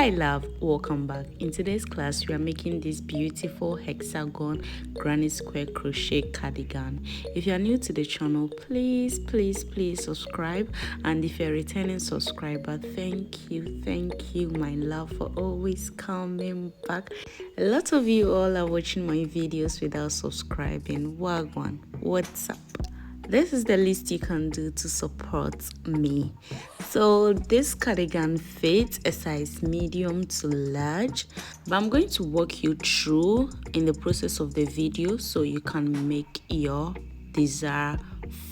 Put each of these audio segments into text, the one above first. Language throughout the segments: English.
Hi love, welcome back. In today's class we are making this beautiful hexagon granny square crochet cardigan. If you are new to the channel, please subscribe, and if you're a returning subscriber, thank you my love for always coming back. A lot of you all are watching my videos without subscribing. Wagwan, what's up? This is the least you can do to support me. So this cardigan fits a size medium to large, but I'm going to walk you through in the process of the video so you can make your desired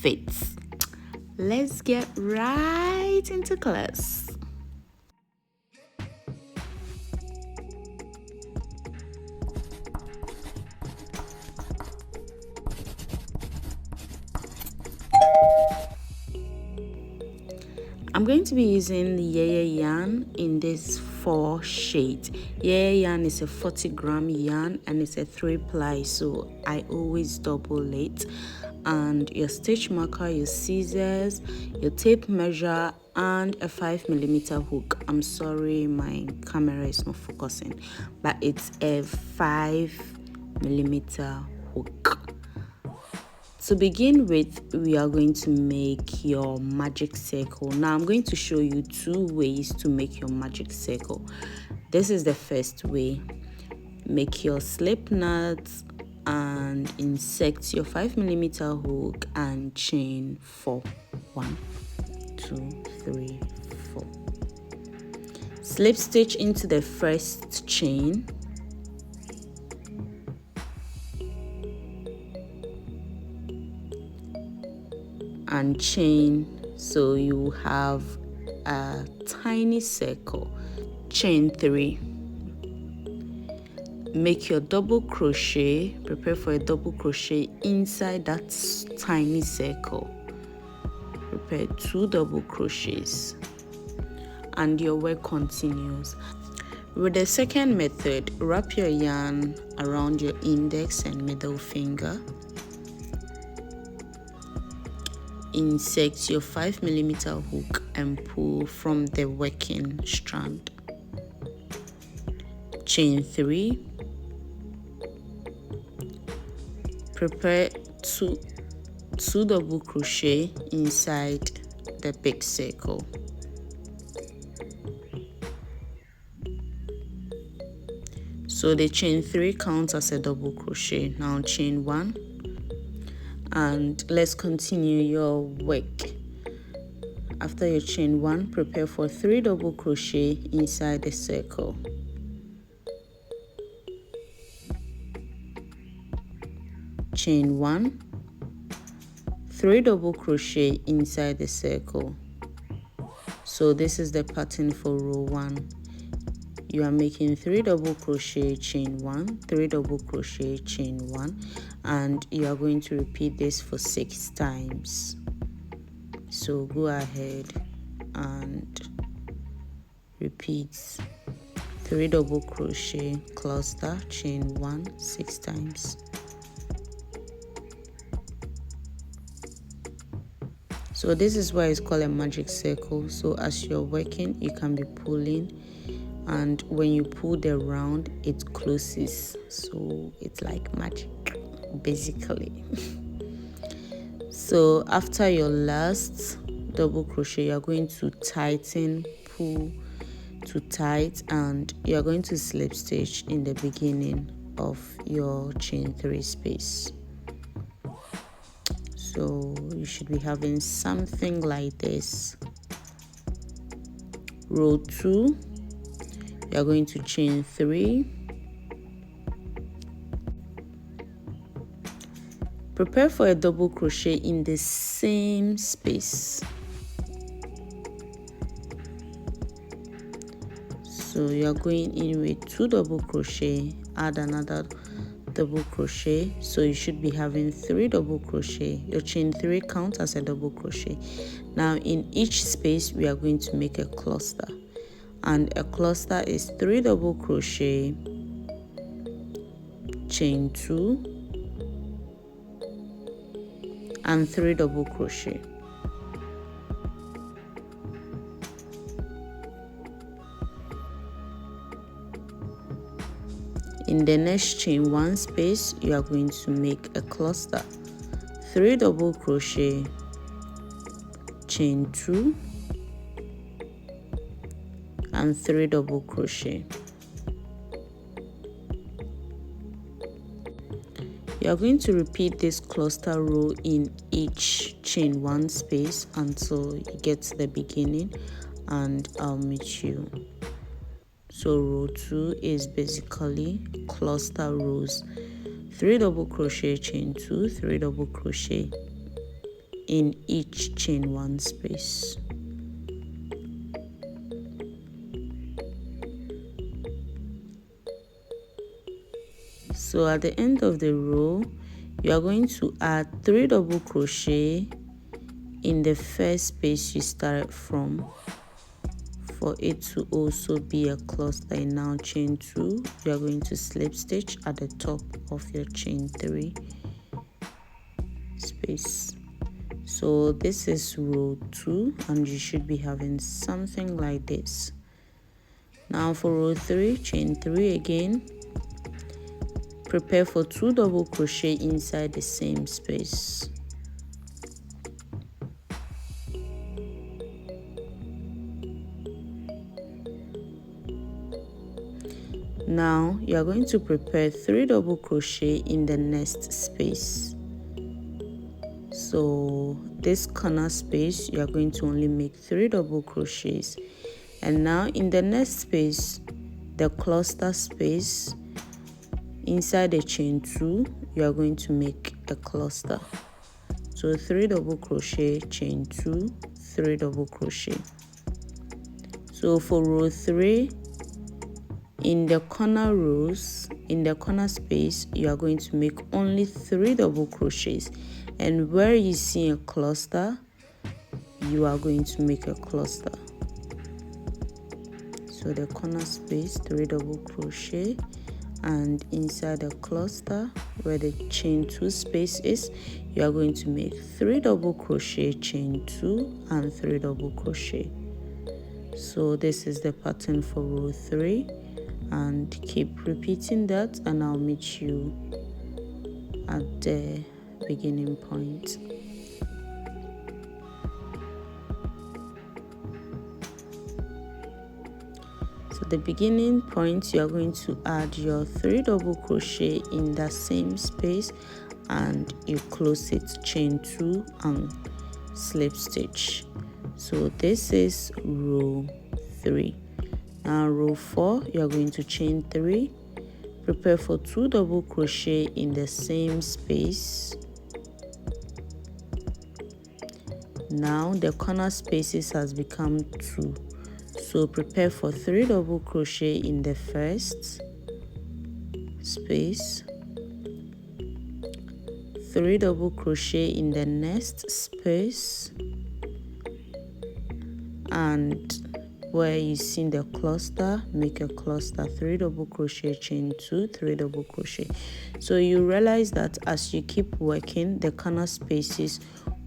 fits. Let's get right into class. I'm going to be using the Yaya yarn in this 4 shades. Yaya yarn is a 40-gram yarn and it's a 3-ply, so I always double it. And your stitch marker, your scissors, your tape measure, and a 5mm hook. I'm sorry my camera is not focusing, but it's a 5mm hook. To begin with, we are going to make your magic circle. Now I'm going to show you 2 ways to make your magic circle. This is the first way. Make your slip knots and insert your 5mm hook and chain 4. 1, 2, 3, 4. Slip stitch into the first chain. And chain, so you have a tiny circle. Chain 3. Make your double crochet, prepare for a double crochet inside that tiny circle. Prepare 2 double crochets and your work continues. With the second method, wrap your yarn around your index and middle finger. Insert your 5mm hook and pull from the working strand. Chain 3. Prepare 2 double crochet inside the big circle. So the chain 3 counts as a double crochet. Now chain 1. And let's continue your work. After your chain 1, prepare for 3 double crochet inside the circle. Chain 1, 3 double crochet inside the circle. So this is the pattern for row 1. You are making 3 double crochet, chain 1, 3 double crochet, chain 1, and you are going to repeat this for 6 times. So go ahead and repeat 3 double crochet, cluster, chain 1 6 times. So this is why it's called a magic circle. So as you're working, you can be pulling, and when you pull the round, it closes. So it's like magic basically. So after your last double crochet, you're going to tighten, pull to tight, and you're going to slip stitch in the beginning of your chain 3 space. So you should be having something like this. Row 2, you're going to chain 3. Prepare for a double crochet in the same space. So you're going in with 2 double crochet, add another double crochet, so you should be having 3 double crochet. Your chain 3 counts as a double crochet. Now in each space we are going to make a cluster, and a cluster is 3 double crochet, chain 2, and 3 double crochet. In the next chain 1 space, you are going to make a cluster. 3 double crochet, chain 2, and 3 double crochet. You are going to repeat this cluster row in each chain 1 space until you get to the beginning, and I'll meet you. So row 2 is basically cluster rows. 3 double crochet, chain 2, 3 double crochet in each chain 1 space. So at the end of the row, you are going to add 3 double crochet in the first space you started from for it to also be a cluster. And now chain 2, you are going to slip stitch at the top of your chain 3 space. So this is row 2, and you should be having something like this. Now for row 3, chain 3 again. Prepare for 2 double crochet inside the same space. Now you are going to prepare 3 double crochet in the next space. So this corner space, you are going to only make 3 double crochets. And now in the next space, the cluster space, inside the chain 2, you are going to make a cluster. So 3 double crochet, chain 2, 3 double crochet. So for row 3, in the corner rows, in the corner space, you are going to make only 3 double crochets, and where you see a cluster, you are going to make a cluster. So the corner space, 3 double crochet, and inside the cluster where the chain 2 space is, you are going to make 3 double crochet, chain 2, and 3 double crochet. So this is the pattern for row 3, and keep repeating that, and I'll meet you at the beginning point. So the beginning point, you are going to add your 3 double crochet in that same space, and you close it, chain 2 and slip stitch. So this is row 3. Now row 4, you are going to chain 3, prepare for 2 double crochet in the same space. Now the corner spaces has become 2. So prepare for 3 double crochet in the first space, 3 double crochet in the next space, and where you see the cluster, make a cluster, 3 double crochet, chain 2, 3 double crochet. So you realize that as you keep working, the corner spaces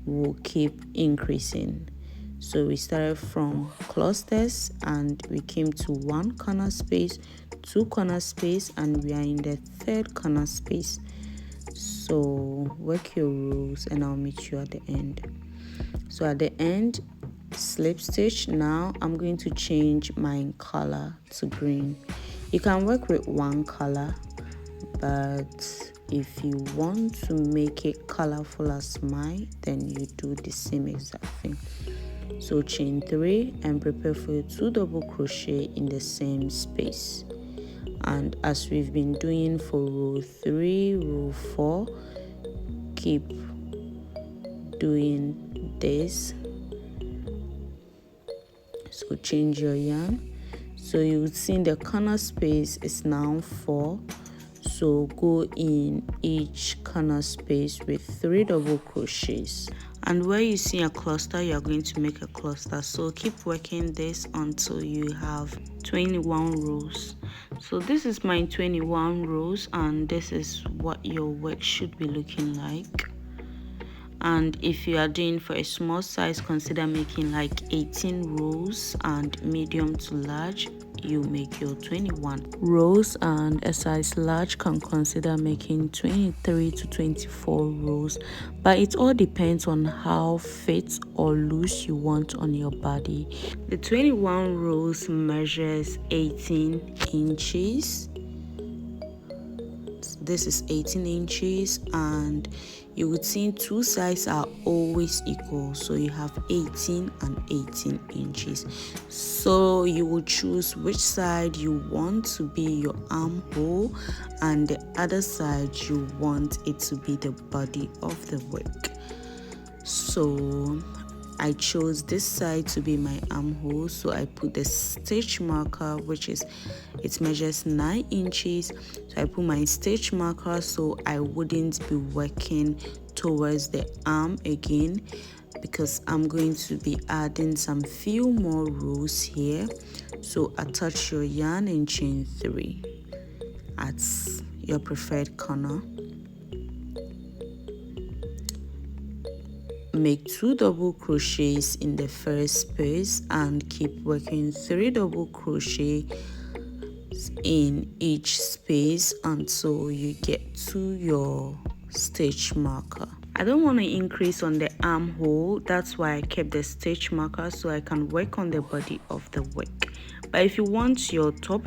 will keep increasing. So we started from clusters and we came to 1 corner space, 2 corner space, and we are in the 3rd corner space. So work your rows and I'll meet you at the end. So at the end, slip stitch. Now I'm going to change my color to green. You can work with 1 color, but if you want to make it colorful as mine, then you do the same exact thing. So chain 3 and prepare for your 2 double crochet in the same space. And as we've been doing for row 3, row 4, keep doing this. So change your yarn. So you would see the corner space is now 4. So go in each corner space with 3 double crochets. And where you see a cluster, you are going to make a cluster. So keep working this until you have 21 rows. So this is my 21 rows, and this is what your work should be looking like. And if you are doing for a small size, consider making like 18 rows, and medium to large, you make your 21 rows, and a size large can consider making 23 to 24 rows, but it all depends on how fit or loose you want on your body. The 21 rows measures 18 inches. This is 18 inches, and you would see two sides are always equal, so you have 18 and 18 inches. So you will choose which side you want to be your armhole, and the other side you want it to be the body of the work. So I chose this side to be my armhole, so I put the stitch marker, which is, it measures 9 inches. So I put my stitch marker so I wouldn't be working towards the arm again, because I'm going to be adding some few more rows here. So attach your yarn and chain 3 at your preferred corner. Make 2 double crochets in the first space and keep working 3 double crochet in each space until you get to your stitch marker. I don't want to increase on the armhole, that's why I kept the stitch marker so I can work on the body of the work. But if you want your top,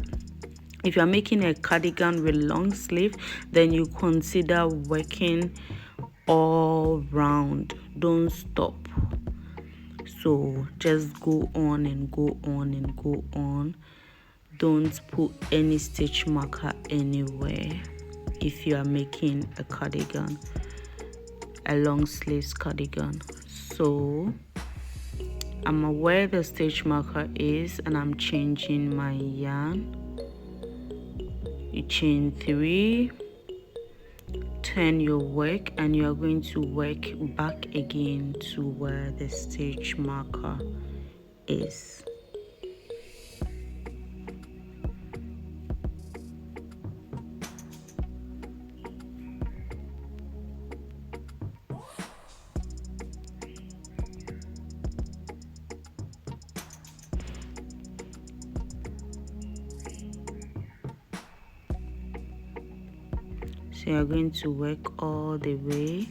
if you are making a cardigan with long sleeve, then you consider working all round. Don't stop. So just go on and go on and go on. Don't put any stitch marker anywhere if you are making a cardigan, a long sleeves cardigan. So I'm aware the stitch marker is, and I'm changing my yarn. You chain 3, turn your work, and you are going to work back again to where the stitch marker is. So you're going to work all the way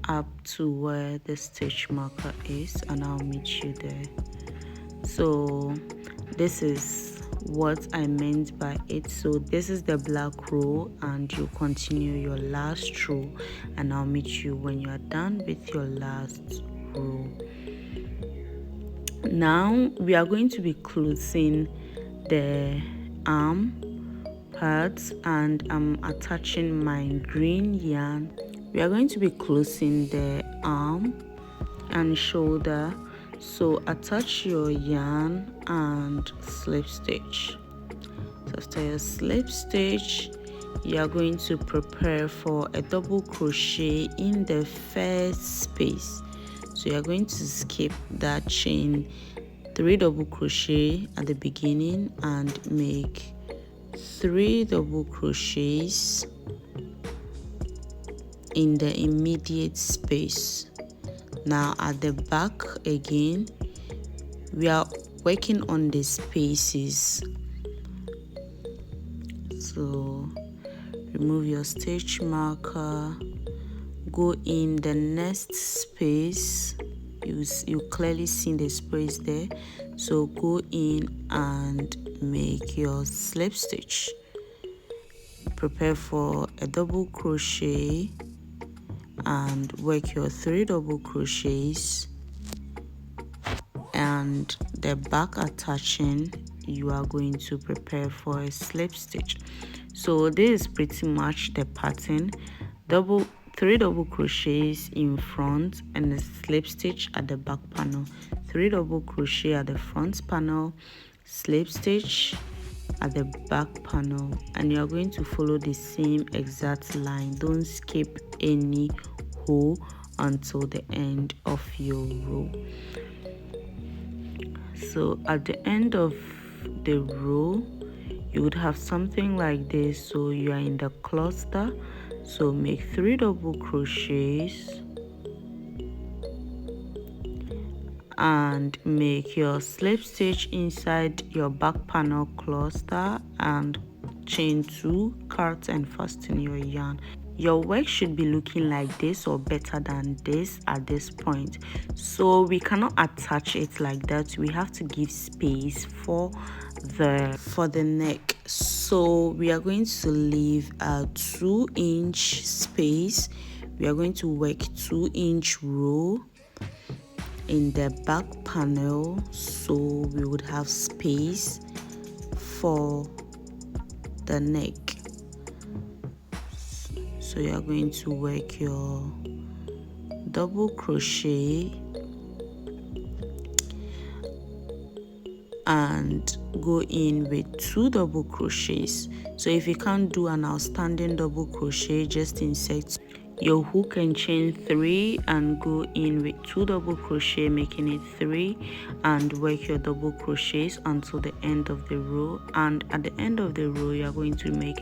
up to where the stitch marker is, and I'll meet you there. So this is what I meant by it. So this is the black row, and you continue your last row, and I'll meet you when you are done with your last row. Now we are going to be closing the arm parts, and I'm attaching my green yarn. We are going to be closing the arm and shoulder, so attach your yarn and slip stitch. So after your slip stitch, you are going to prepare for a double crochet in the first space. So you are going to skip that chain 3 double crochet at the beginning and make 3 double crochets in the immediate space. Now at the back again, we are working on the spaces. So remove your stitch marker, go in the next space. You clearly see the space there, so go in and make your slip stitch. Prepare for a double crochet and work your 3 double crochets, and the back attaching, you are going to prepare for a slip stitch. So this is pretty much the pattern. 3 double crochets in front and a slip stitch at the back panel. 3 double crochet at the front panel, slip stitch at the back panel, and you are going to follow the same exact line. Don't skip any hole until the end of your row. So at the end of the row, you would have something like this. So you are in the cluster, so make 3 double crochets and make your slip stitch inside your back panel cluster and chain 2, cut and fasten your yarn. Your work should be looking like this or better than this at this point. So we cannot attach it like that. We have to give space for the neck. So we are going to leave a 2-inch space. We are going to work 2-inch row in the back panel, so we would have space for the neck. So you are going to work your double crochet and go in with 2 double crochets. So if you can't do an outstanding double crochet, just insert your hook and chain 3 and go in with 2 double crochet, making it 3, and work your double crochets until the end of the row. And at the end of the row, you are going to make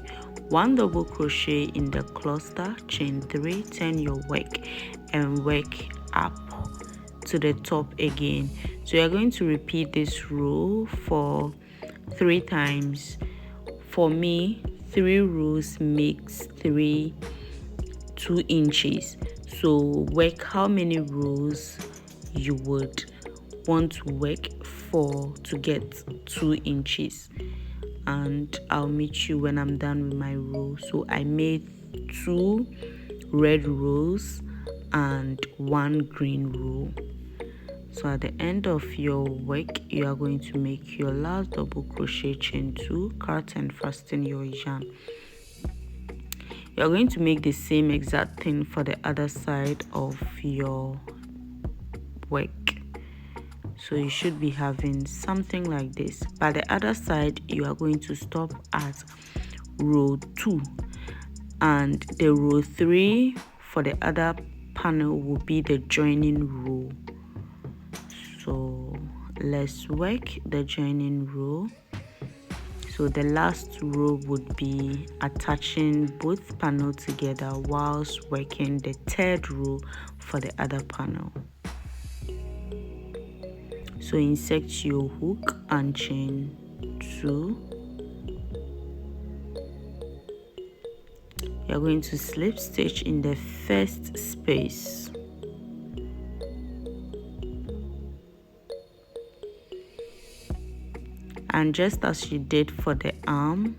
1 double crochet in the cluster, chain 3, turn your work and work up to the top again. So you are going to repeat this row for 3 times. For me, 3 rows makes 2 inches. So work how many rows you would want to work for to get 2 inches, and I'll meet you when I'm done with my row. So I made 2 red rows and 1 green row. So at the end of your work, you are going to make your last double crochet, chain 2, cut and fasten your yarn. You are going to make the same exact thing for the other side of your work. So you should be having something like this. By the other side, you are going to stop at row 2, and the row 3 for the other panel will be the joining row. So let's work the joining row. So the last row would be attaching both panels together whilst working the 3rd row for the other panel. So insert your hook and chain 2. You're going to slip stitch in the first space. And just as you did for the arm,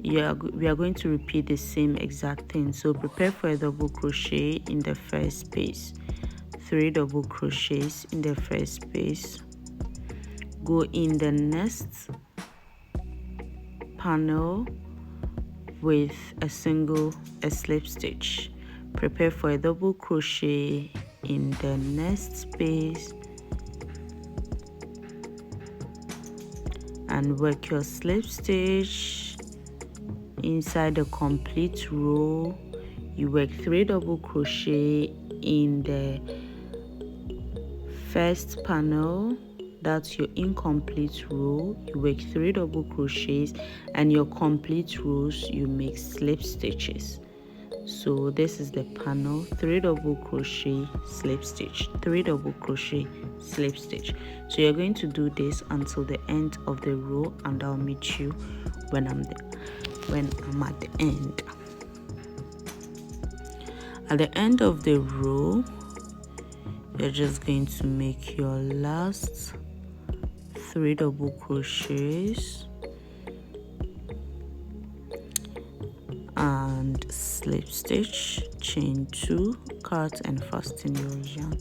we are going to repeat the same exact thing. So prepare for a double crochet in the first space, 3 double crochets in the first space, go in the next panel with a slip stitch, prepare for a double crochet in the next space, and work your slip stitch inside the complete row. You work 3 double crochet in the first panel, that's your incomplete row. You work 3 double crochets, and your complete rows you make slip stitches. So this is the panel, 3 double crochet, slip stitch, 3 double crochet, slip stitch. So you're going to do this until the end of the row, and I'll meet you when I'm at the end. At the end of the row, you're just going to make your last 3 double crochets and slip stitch, chain 2, cut and fasten your yarn.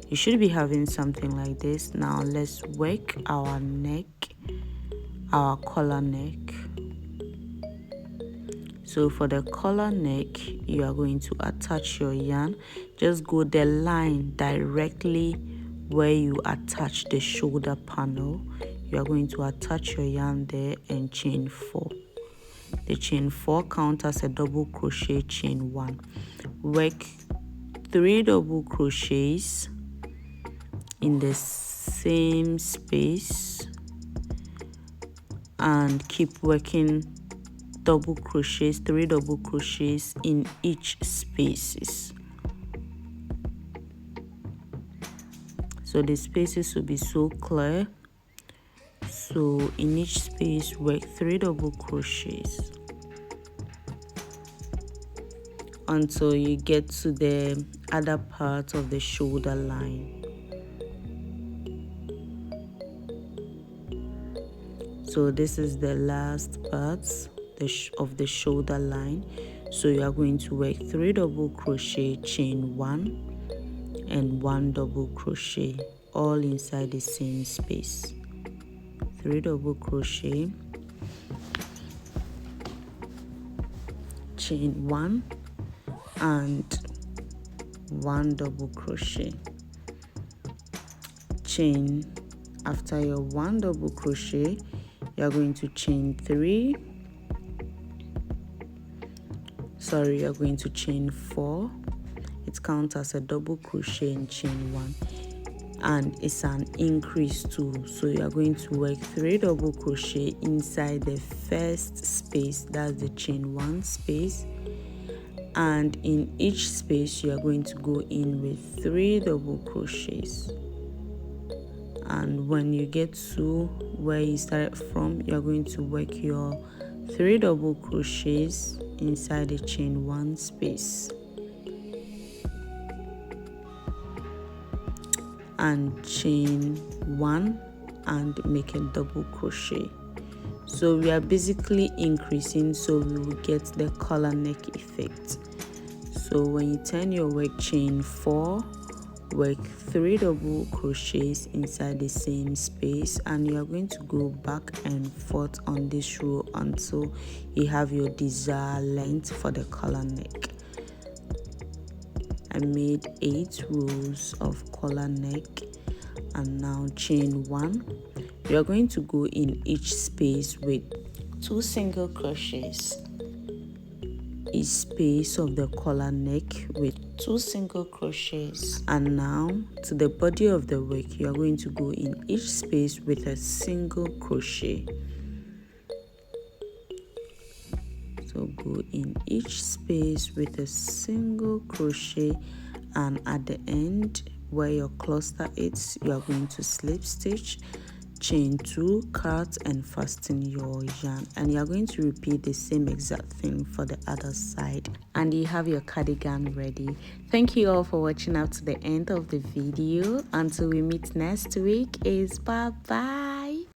You should be having something like this. Now let's work our neck, our collar neck. So for the collar neck, you are going to attach your yarn. Just go the line directly where you attach the shoulder panel. You are going to attach your yarn there and chain 4. The chain 4 counts as a double crochet, chain 1. Work 3 double crochets in the same space and keep working double crochets, 3 double crochets in each spaces. so the spaces will be so clear. So in each space work 3 double crochets until you get to the other part of the shoulder line. So this is the last part of the shoulder line. So you are going to work 3 double crochet, chain 1 and 1 double crochet, all inside the same space. 3 double crochet, chain 1 and 1 double crochet, chain. After your 1 double crochet, you are going to chain 3. Sorry, you are going to chain 4. It counts as a double crochet in chain 1, and it's an increase too. So you are going to work 3 double crochet inside the first space, that's the chain 1 space, and in each space you are going to go in with 3 double crochets. And when you get to where you started from, you are going to work your 3 double crochets inside the chain 1 space and chain 1 and make a double crochet. So we are basically increasing so we will get the collar neck effect. So when you turn your work, chain 4, work 3 double crochets inside the same space, and you are going to go back and forth on this row until you have your desired length for the collar neck. I made 8 rows of collar neck, and now chain 1. You are going to go in each space with 2 single crochets. Each space of the collar neck with 2 single crochets. And now to the body of the work, you are going to go in each space with a single crochet. So go in each space with a single crochet, and at the end where your cluster is, you are going to slip stitch, chain 2, cut and fasten your yarn, and you are going to repeat the same exact thing for the other side, and you have your cardigan ready. Thank you all for watching up to the end of the video. Until we meet next week, is bye bye.